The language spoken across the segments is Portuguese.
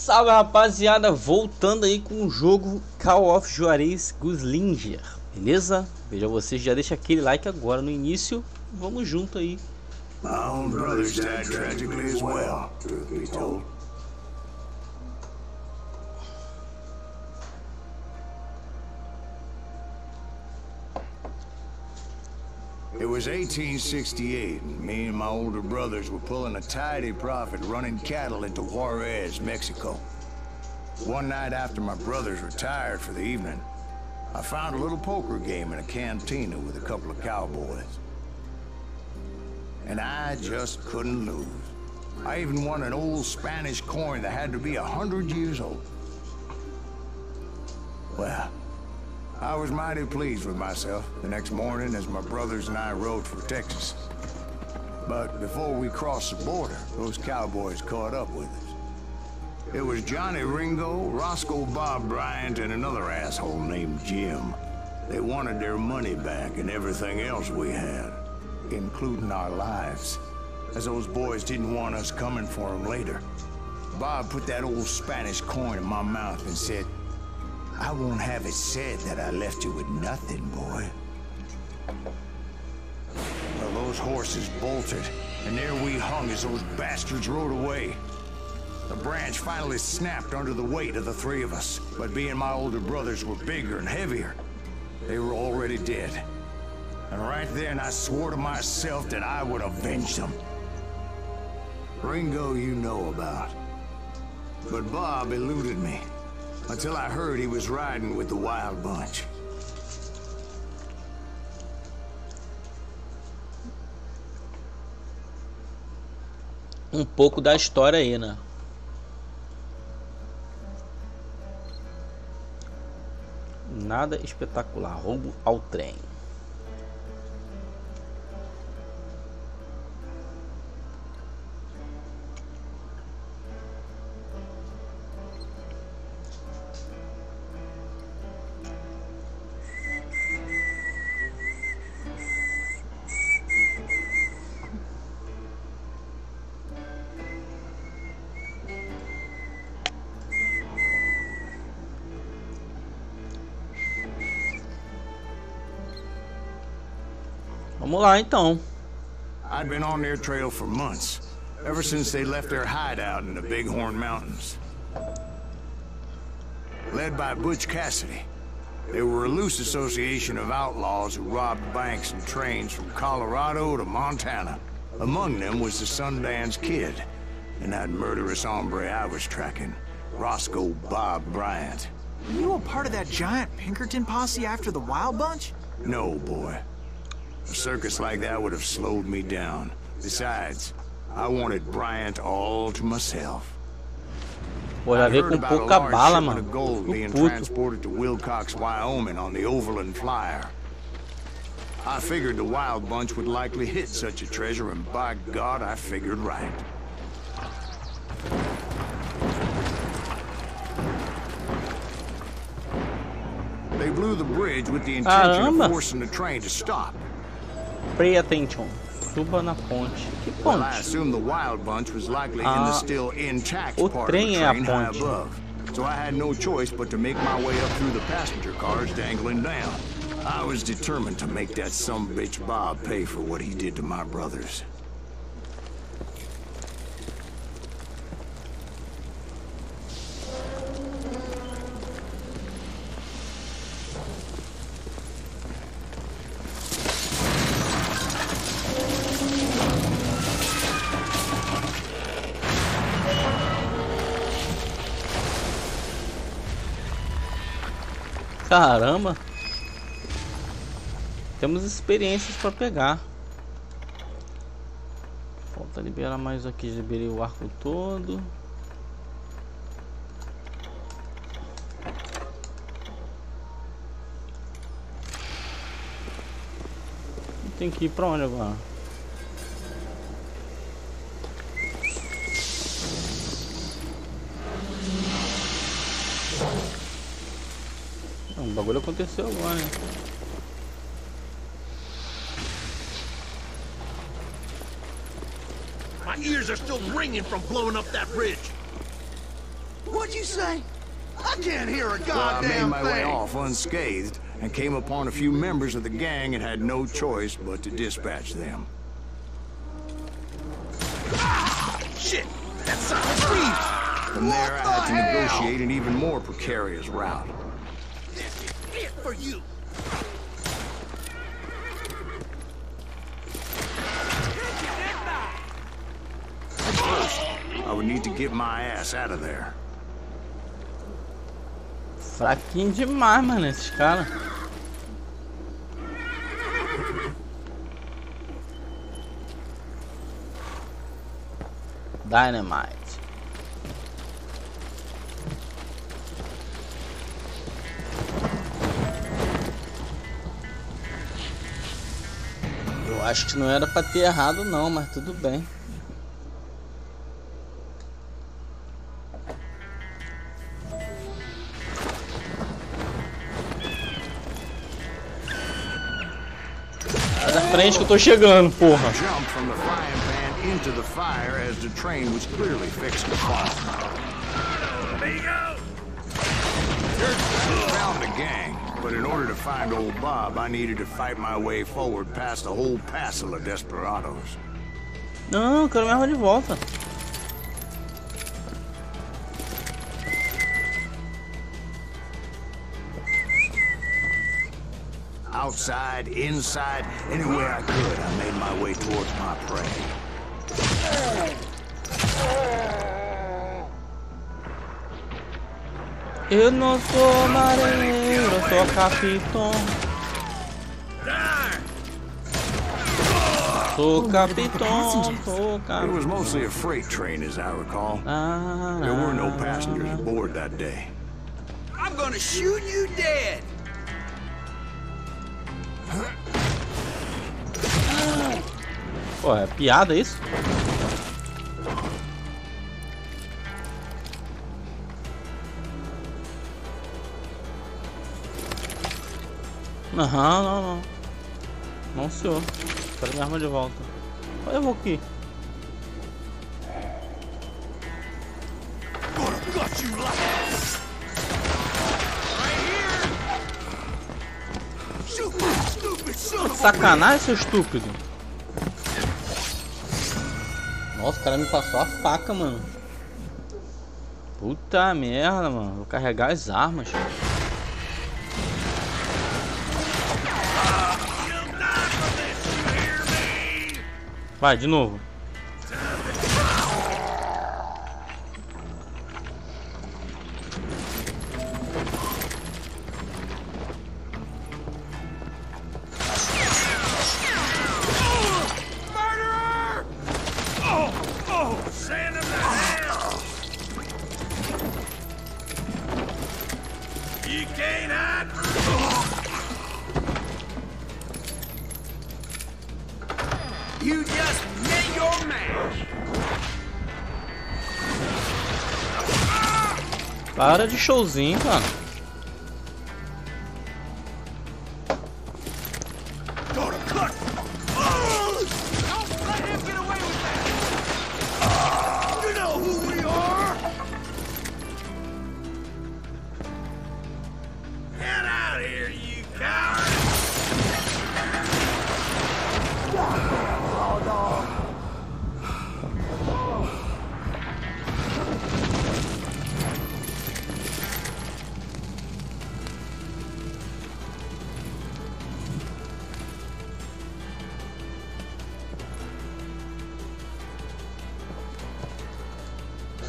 Salve, rapaziada, voltando aí com o jogo Call of Juarez Gunslinger, beleza? Veja vocês, já deixa aquele like agora no início, vamos junto aí. My own brother's died tragically as well, truth be told. It was 1868, and me and my older brothers were pulling a tidy profit running cattle into Juarez, Mexico. One night after my brothers retired for the evening, I found a little poker game in a cantina with a couple of cowboys. And I just couldn't lose. I even won an old Spanish coin that had to be 100 years old. Well, I was mighty pleased with myself the next morning as my brothers and I rode for Texas. But before we crossed the border, those cowboys caught up with us. It was Johnny Ringo, Roscoe Bob Bryant, and another asshole named Jim. They wanted their money back and everything else we had, including our lives, as those boys didn't want us coming for them later. Bob put that old Spanish coin in my mouth and said, "I won't have it said that I left you with nothing, boy." Well, those horses bolted, and there we hung as those bastards rode away. The branch finally snapped under the weight of the three of us, but being my older brothers were bigger and heavier, they were already dead. And right then I swore to myself that I would avenge them. Ringo you know about. But Bob eluded me. Until I heard he was riding with the Wild Bunch. Pouco da história aí, né? Nada espetacular, roubo ao trem. Vamos lá então. I'd been on their trail for months, ever since they left their hideout in the Bighorn Mountains. Led by Butch Cassidy, they were a loose association of outlaws who robbed banks and trains from Colorado to Montana. Among them was the Sundance Kid, and that murderous hombre I was tracking, Roscoe Bob Bryant. Were you a part of that giant Pinkerton posse after the Wild Bunch? No, boy. A circus like that would have slowed me down. Besides, I wanted Bryant all to myself. Pô, já veio com pouca bala, mano. Gold being transported to Wilcox, Wyoming on the Overland Flyer. I figured the Wild Bunch would likely hit such a treasure, and by God, I figured right. They blew the bridge with the intention of forcing the train to stop. Pay attention. Suba na ponte. Que ponte? Well, I assumed the Wild Bunch was likely in the still intact part of the trem train high above. So I had no choice but to make my way up through the passenger cars dangling down. I was determined to make that sumbitch Bob pay for what he did to my brothers. Caramba, temos experiências para pegar. Falta liberar mais aqui, liberei o arco todo. Tem que ir para onde agora? O bagulho aconteceu agora, né? My ears are still ringing from blowing up that bridge. What'd you say? I can't hear a Well, I made goddamn my way thing. off unscathed and came upon a few members of the gang and had no choice but to dispatch them. Shit! That son of a thief! From there, I had to negotiate an even more precarious route. This is it for you! First, I would need to get my ass out of there. Fraquinho demais, mano, esses caras. Dynamite. Eu acho que não era pra ter errado não, mas tudo bem. Sai da frente que eu tô chegando, porra. Jumped from the frying pan into the fire as the train was clearly fixed to fall. I found the gang, but in order to find old Bob, I needed to fight my way forward past a whole passel of desperados. Não, eu quero minha arma de volta. Outside, inside, anywhere I could, I made my way towards my prey. Eu não sou marinheiro, eu sou capitão. Sou capitão, sou It capitão. was mostly a freight train, as I recall. There were no passengers aboard that day. I'm gonna shoot you dead! Pô, é piada isso? Aham, não. Não, senhor. Quero minha arma de volta. Olha, eu vou aqui. Sacanagem, seu estúpido. Nossa, o cara me passou a faca, mano. Puta merda, mano. Vou carregar as armas. Vai, de novo. You just made your match! Para de showzinho, cara.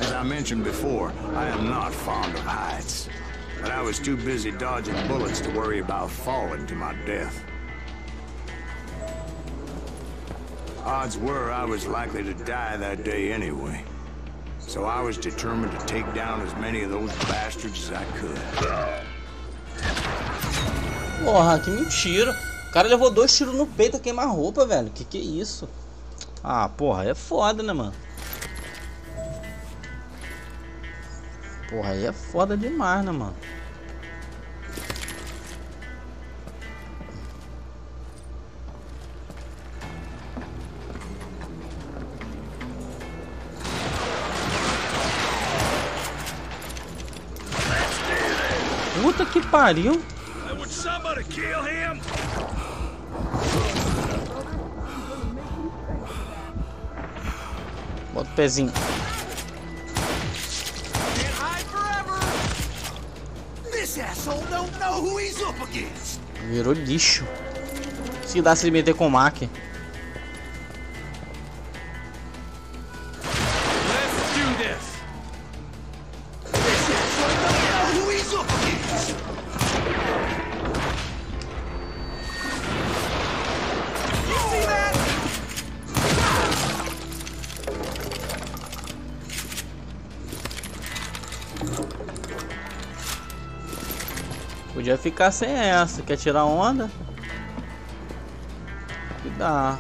As I mentioned before, I am not fond of heights. But I was too busy dodging bullets to worry about falling to my death. Odds were I was likely to die that day anyway. So I was determined to take down as many of those bastards as I could. Porra, que mentira. O cara levou 2 tiros no peito a queima-roupa, velho. Que é isso? Ah, porra, é foda, né, mano? Porra, aí é foda demais, né, mano? Puta que pariu. Bota o pezinho. Virou lixo. Se dá se meter com o Mac. Podia ficar sem essa. Quer tirar onda? Que dá.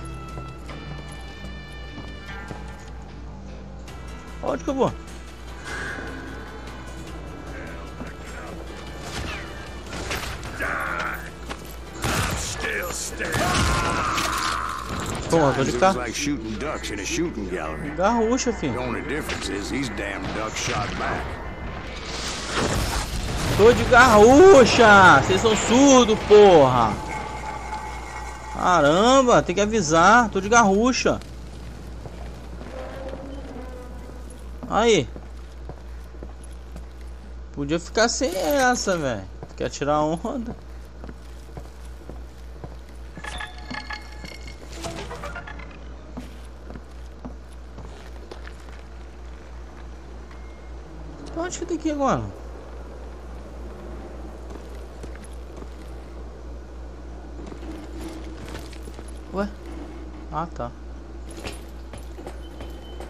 Onde que eu vou? Toma, tô de cá. Garrucha, filho. Tô de garrucha! Vocês são surdos, porra! Caramba, tem que avisar. Tô de garrucha. Aí. Podia ficar sem essa, velho. Quer tirar onda? Onde que tem que ir agora? Ué? Ah, tá.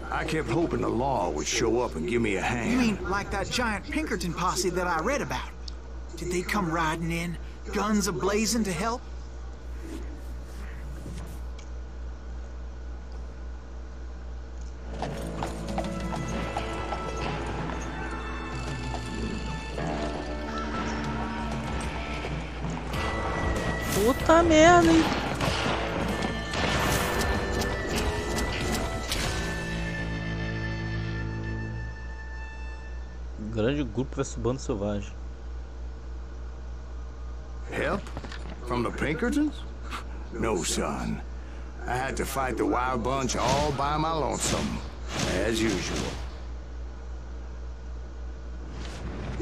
I kept hoping the law would show up and give me a hand. You mean like that giant Pinkerton posse that I read about? Did they come riding in, guns a-blazing to help? Puta merda, hein? Grande grupo versus bando selvagem. Help? From the Pinkertons? No, son. I had to fight the wild bunch all by my lonesome, as usual.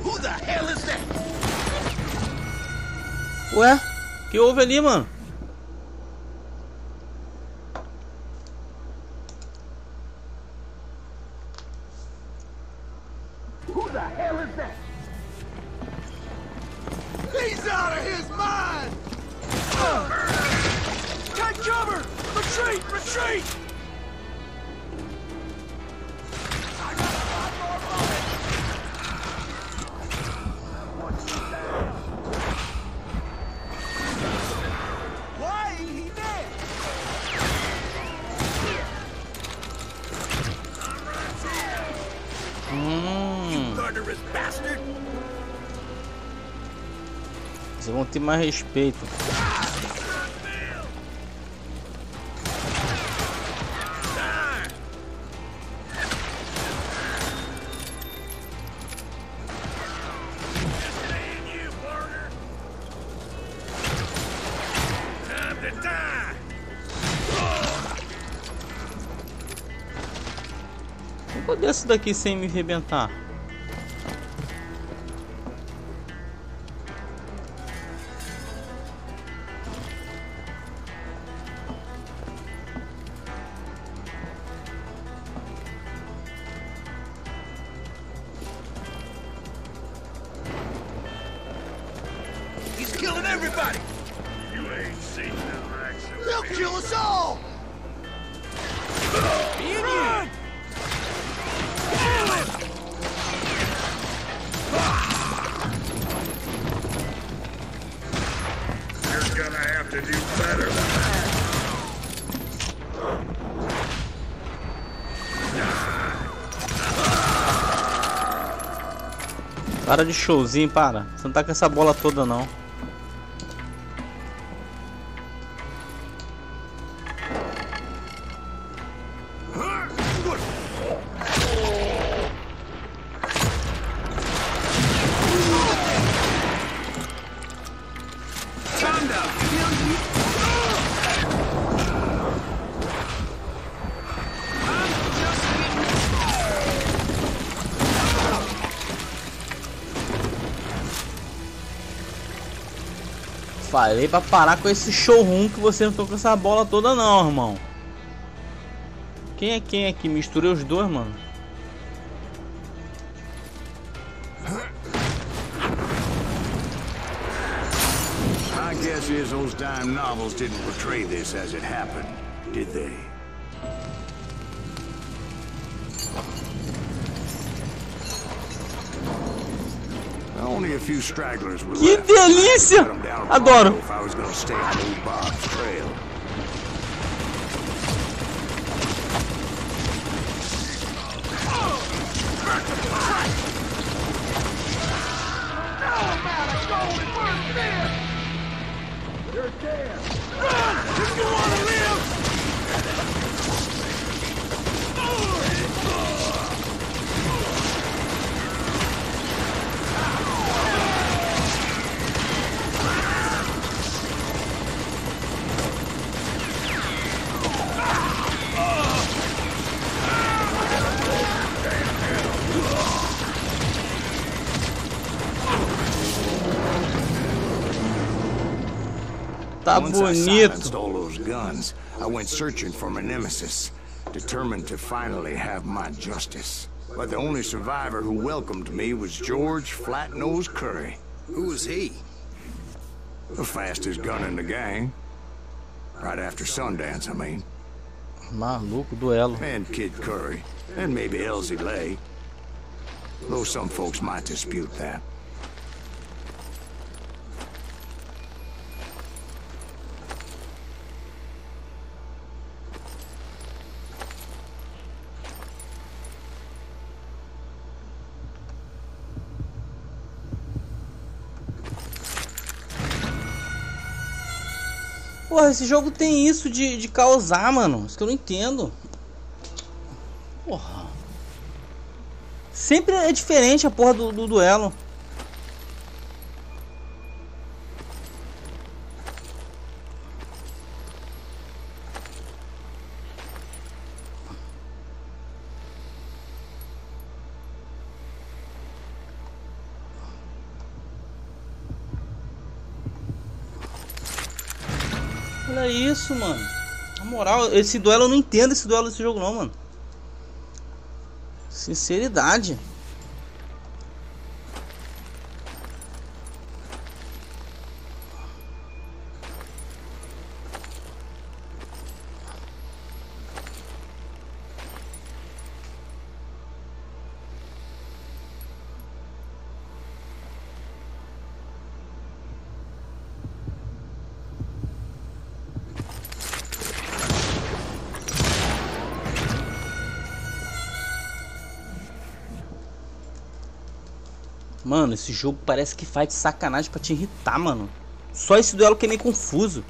Who the hell is that? Ué? Que houve ali, mano? Who the hell is that? He's out of his mind! Take cover! Retreat! Retreat! I got a lot more bullets! Why ain't he dead? You murderous bastard! Vocês vão ter mais respeito. Eu vou descer daqui sem me arrebentar. He's killing everybody! You ain't seen them action. They'll kill us all! Run! You're gonna have to do better than that. Para de showzinho, para. Você não tá com essa bola toda, não. Falei pra parar com esse showroom que você não tocou essa bola toda não, irmão. Quem é quem aqui? Misturei os dois, mano. My guess is those dime novels didn't portray this as it happened, did they? Only a few stragglers were Que left. delícia! Adoro. If I was going to stay on old Bob's trail. You're dead. If you want to live. Tá Once I bonito. silenced all those guns, I went searching for my nemesis, determined to finally have my justice. But the only survivor who welcomed me was George Flat-Nose Curry. Who was he? The fastest gun in the gang. Right after Sundance, I mean. Maluco, duelo. And Kid Curry. And maybe Elsie Lay. Though some folks might dispute that. Porra, esse jogo tem isso de causar, mano. Isso que eu não entendo. Porra. Sempre é diferente a porra do duelo. Olha isso, mano. Na moral, esse duelo eu não entendo esse duelo desse jogo não, mano. Sinceridade. Mano, esse jogo parece que faz de sacanagem pra te irritar, mano. Só esse duelo que é meio confuso.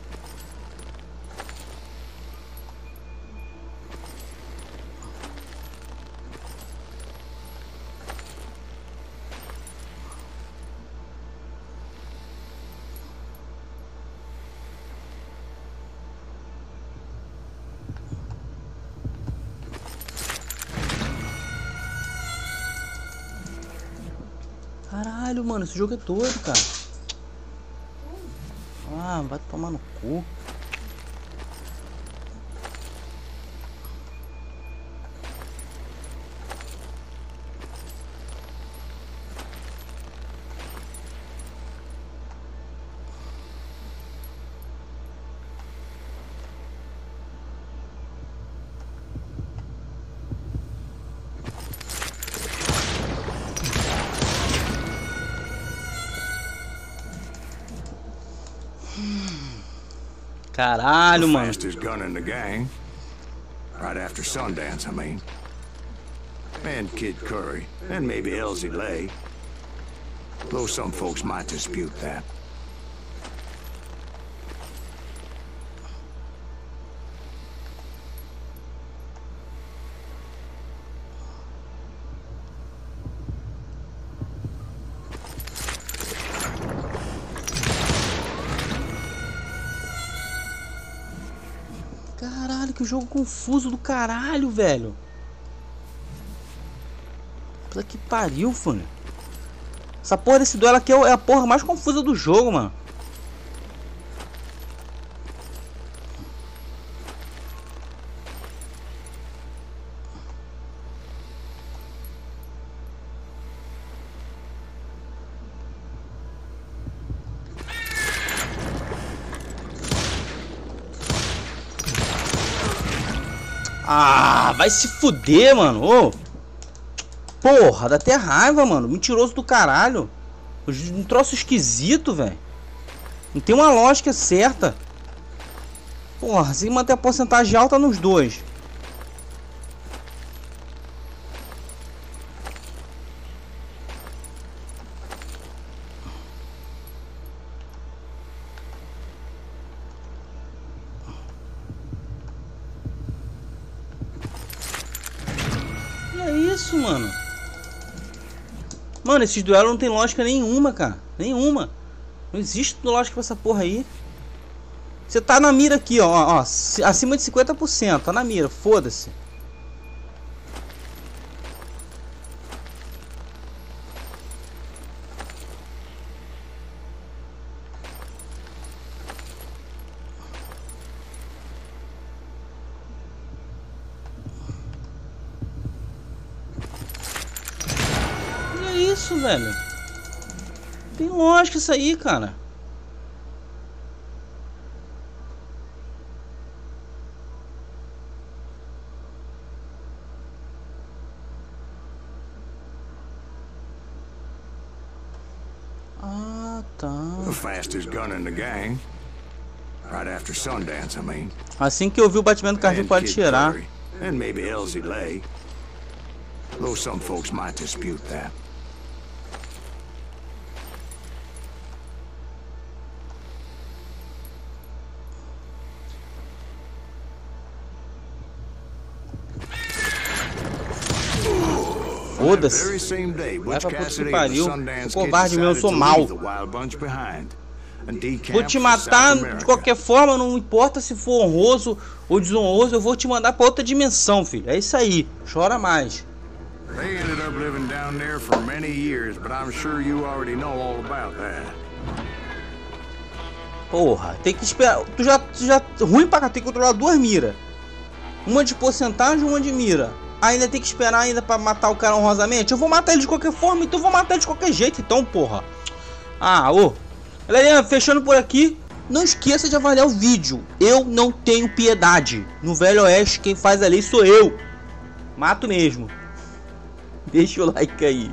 Caralho, mano, esse jogo é doido, cara. Ah, vai tomar no cu. Caralho, mano. Fastest gun in the gang. Right after Sundance, I mean. And Kid Curry. And maybe Elsie Lay. Though some folks might dispute that. Caralho, que jogo confuso do caralho, velho. Puta que pariu, fã. Essa porra desse duelo aqui é a porra mais confusa do jogo, mano. Ah, vai se fuder, mano. Ô. Porra, dá até raiva, mano. Mentiroso do caralho. Um troço esquisito, velho. Não tem uma lógica certa. Porra, se manter a porcentagem alta nos dois. E é isso, mano. Mano, esses duelos não tem lógica nenhuma, cara. Nenhuma. Não existe lógica pra essa porra aí. Você tá na mira aqui, ó, acima de 50%, tá na mira, foda-se. E é isso, velho. Tem lógica isso aí, cara. Ah, tá. The fastest gun in the gang. Right after Sundance, I mean. Assim que eu vi o batimento cardíaco pode tirar. And maybe Elsie Lay. Though some folks might dispute that. Foda-se. Vai pra puta que pariu. Sou covarde meu, eu sou mal. Vou te matar de qualquer forma, não importa se for honroso ou desonroso, eu vou te mandar pra outra dimensão, filho. É isso aí. Chora mais. Porra, tem que esperar. Tu já ruim pra cá, tem que controlar duas miras. Uma de porcentagem e uma de mira. Ainda tem que esperar ainda pra matar o cara honrosamente? Eu vou matar ele de qualquer forma, então eu vou matar ele de qualquer jeito, então, porra. Ah, ô. Galerinha, fechando por aqui. Não esqueça de avaliar o vídeo. Eu não tenho piedade. No Velho Oeste, quem faz a lei sou eu. Mato mesmo. Deixa o like aí.